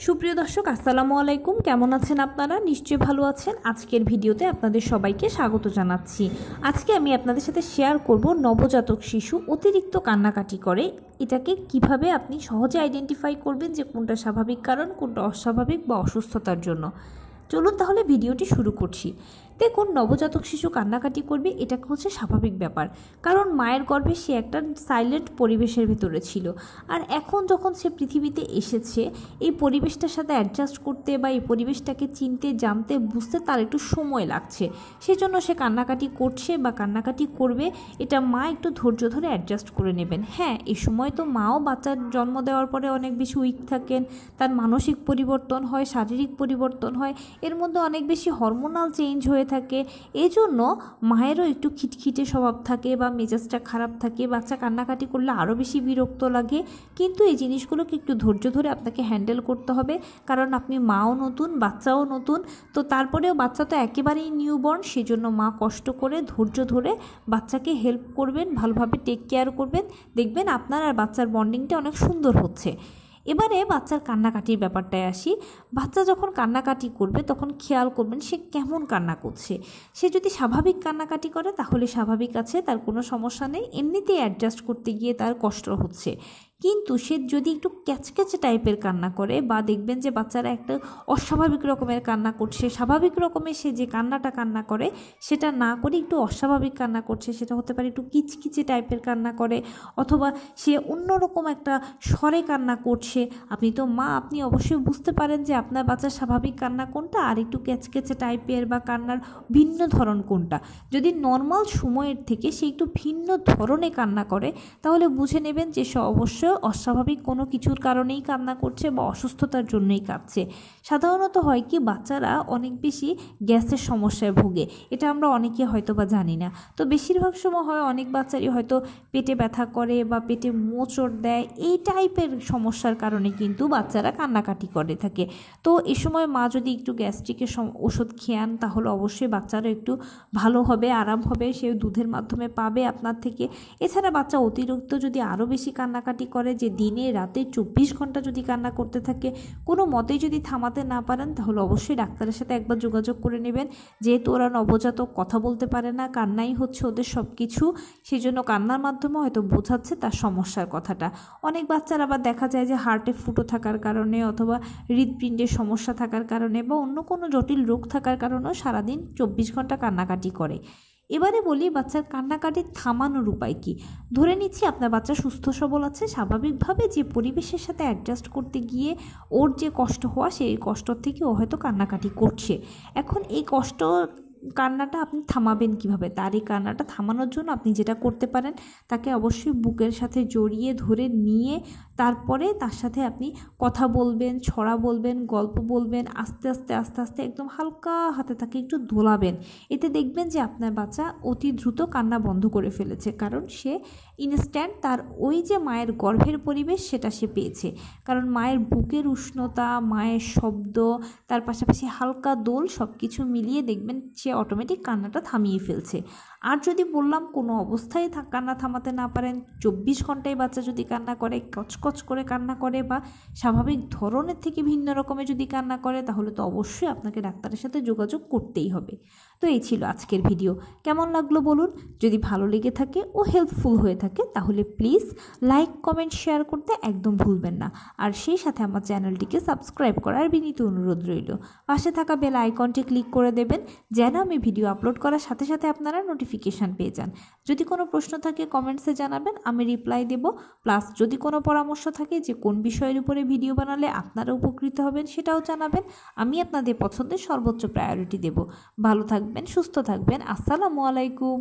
সুপ্রিয় দর্শক আসসালামু আলাইকুম, কেমন আছেন আপনারা? নিশ্চয়ই ভালো আছেন। আজকের ভিডিওতে আপনাদের সবাইকে স্বাগত জানাচ্ছি। আজকে আমি আপনাদের সাথে শেয়ার করব নবজাতক শিশু অতিরিক্ত কান্নাকাটি করে এটাকে কিভাবে আপনি সহজে আইডেন্টিফাই করবেন যে কোনটা স্বাভাবিক কারণ, কোনটা অস্বাভাবিক বা অসুস্থতার জন্য। চলুন তাহলে ভিডিওটি শুরু করছি। দেখুন, নবজাতক শিশু কান্নাকাটি করবে এটা হচ্ছে স্বাভাবিক ব্যাপার, কারণ মায়ের গর্ভে সে একটা সাইলেন্ট পরিবেশের ভিতরে ছিল। আর এখন যখন সে পৃথিবীতে এসেছে, এই পরিবেশটার সাথে অ্যাডজাস্ট করতে বা এই পরিবেশটাকে চিনতে, জানতে, বুঝতে তার একটু সময় লাগছে। সেজন্য সে কান্নাকাটি করছে বা কান্নাকাটি করবে, এটা মা একটু ধৈর্য ধরে অ্যাডজাস্ট করে নেবেন। হ্যাঁ, এই সময় তো মাও বাচ্চার জন্ম দেওয়ার পরে অনেক বেশি উইক থাকেন, তার মানসিক পরিবর্তন হয়, শারীরিক পরিবর্তন হয়, এর মধ্যে অনেক বেশি হরমোনাল চেঞ্জ হয়ে থাকে। এই জন্য মায়েরও একটু খিটখিটে স্বভাব থাকে বা মেজাজটা খারাপ থাকে, বাচ্চা কান্নাকাটি করলে আরও বেশি বিরক্ত লাগে। কিন্তু এই জিনিসগুলোকে একটু ধৈর্য ধরে আপনাকে হ্যান্ডেল করতে হবে, কারণ আপনি মাও নতুন, বাচ্চাও নতুন। তো তারপরেও বাচ্চা তো একেবারেই নিউবর্ন, সেজন্য মা কষ্ট করে ধৈর্য ধরে বাচ্চাকে হেল্প করবেন, ভালোভাবে টেক কেয়ার করবেন। দেখবেন আপনার আর বাচ্চার বন্ডিংটা অনেক সুন্দর হচ্ছে। এবারে বাচ্চার কান্নাকাটির ব্যাপারটায় আসি। বাচ্চা যখন কান্নাকাটি করবে তখন খেয়াল করবেন সে কেমন কান্না করছে। সে যদি স্বাভাবিক কান্নাকাটি করে তাহলে স্বাভাবিক আছে, তার কোনো সমস্যা নেই, এমনিতেই অ্যাডজাস্ট করতে গিয়ে তার কষ্ট হচ্ছে। কিন্তু সে যদি একটু ক্যাচক্যাচে টাইপের কান্না করে বা দেখবেন যে বাচ্চারা একটা অস্বাভাবিক রকমের কান্না করছে, স্বাভাবিক রকমের সে যে কান্না করে সেটা না করে একটু অস্বাভাবিক কান্না করছে, সেটা হতে পারে একটু কিচকিচে টাইপের কান্না করে, অথবা সে অন্যরকম একটা স্বরে কান্না করছে। আপনি তো মা, আপনি অবশ্যই বুঝতে পারেন যে আপনার বাচ্চার স্বাভাবিক কান্না কোনটা আর একটু ক্যাচক্যাচে টাইপের বা কান্নার ভিন্ন ধরন কোনটা। যদি নর্মাল সময়ের থেকে সে একটু ভিন্ন ধরনে কান্না করে তাহলে বুঝে নেবেন যে সে অবশ্যই অস্বাভাবিক কোনো কিছুর কারণেই কান্না করছে বা অসুস্থতার জন্যই কাঁদছে। সাধারণত হয় কি, বাচ্চারা অনেক বেশি গ্যাসের সমস্যায় ভোগে, এটা আমরা অনেকে হয়তো বা জানি না। তো বেশিরভাগ সময় হয় অনেক বাচ্চারই হয়তো পেটে ব্যথা করে বা পেটে মোচড় দেয়, এই টাইপের সমস্যার কারণে কিন্তু বাচ্চারা কান্নাকাটি করে থাকে। তো এই সময় মা যদি একটু গ্যাস্ট্রিকের ওষুধ খেয়ান তাহলে অবশ্যই বাচ্চারও একটু ভালো হবে, আরাম হবে, সে দুধের মাধ্যমে পাবে আপনার থেকে। এছাড়া বাচ্চা অতিরিক্ত যদি আরও বেশি কান্নাকাটি করে, যে দিনে রাতে 24 ঘন্টা যদি কান্না করতে থাকে, কোনো মতেই যদি থামাতে না পারেন তাহলে অবশ্যই ডাক্তারের সাথে একবার যোগাযোগ করে নেবেন। যেহেতু ওরা নবজাতক, কথা বলতে পারে না, কান্নাই হচ্ছে ওদের সব কিছু, সেই জন্য কান্নার মাধ্যমে হয়তো বোঝাচ্ছে তার সমস্যার কথাটা। অনেক বাচ্চার আবার দেখা যায় যে হার্টে ফুটো থাকার কারণে অথবা হৃদপিণ্ডের সমস্যা থাকার কারণে বা অন্য কোনো জটিল রোগ থাকার কারণেও সারাদিন 24 ঘন্টা কান্নাকাটি করে। এবারে বলি বাচ্চার কান্নাকাটি থামানোর উপায় কী। ধরে নিচ্ছি আপনার বাচ্চা সুস্থ সবল আছে, স্বাভাবিকভাবে যে পরিবেশের সাথে অ্যাডজাস্ট করতে গিয়ে ওর যে কষ্ট হওয়া, সেই কষ্ট থেকে ও হয়তো কান্নাকাটি করছে। এখন এই কান্নাটা আপনি থামাবেন কিভাবে? তার এই কান্নাটা থামানোর জন্য আপনি যেটা করতে পারেন, তাকে অবশ্যই বুকের সাথে জড়িয়ে ধরে নিয়ে তারপরে তার সাথে আপনি কথা বলবেন, ছড়া বলবেন, গল্প বলবেন, আস্তে আস্তে আস্তে আস্তে একদম হালকা হাতে তাকে একটু দোলাবেন। এতে দেখবেন যে আপনার বাচ্চা অতি দ্রুত কান্না বন্ধ করে ফেলেছে, কারণ সে ইনস্ট্যান্ট তার ওই যে মায়ের গর্ভের পরিবেশ সেটা সে পেয়েছে। কারণ মায়ের বুকের উষ্ণতা, মায়ের শব্দ, তার পাশাপাশি হালকা দোল, সব কিছু মিলিয়ে দেখবেন সে অটোমেটিক কান্নাটা থামিয়ে ফেলছে। আর যদি বললাম কোনো অবস্থায় কান্না থামাতে না পারেন, 24 ঘন্টায় বাচ্চা যদি কান্না করে, কচকচ করে কান্না করে বা স্বাভাবিক ধরনের থেকে ভিন্ন রকমের যদি কান্না করে, তাহলে তো অবশ্যই আপনাকে ডাক্তারের সাথে যোগাযোগ করতেই হবে। তো এই ছিল আজকের ভিডিও। কেমন লাগলো বলুন? যদি ভালো লেগে থাকে ও হেল্পফুল হয়ে থাকে তাহলে প্লিজ লাইক, কমেন্ট, শেয়ার করতে একদম ভুলবেন না। আর সেই সাথে আমার চ্যানেলটিকে সাবস্ক্রাইব করার বিনীত অনুরোধ রইল। পাশে থাকা বেল আইকনটি ক্লিক করে দেবেন যেন আমি ভিডিও আপলোড করার সাথে সাথে আপনারা নোটিফিকেশান পেয়ে যান। যদি কোনো প্রশ্ন থাকে কমেন্টসে জানাবেন, আমি রিপ্লাই দেব। প্লাস যদি কোনো পরামর্শ থাকে যে কোন বিষয়ের উপরে ভিডিও বানালে আপনারা উপকৃত হবেন সেটাও জানাবেন, আমি আপনাদের পছন্দের সর্বোচ্চ প্রায়োরিটি দেব। ভালো থাকবেন, সুস্থ থাকবেন। আসসালামু আলাইকুম।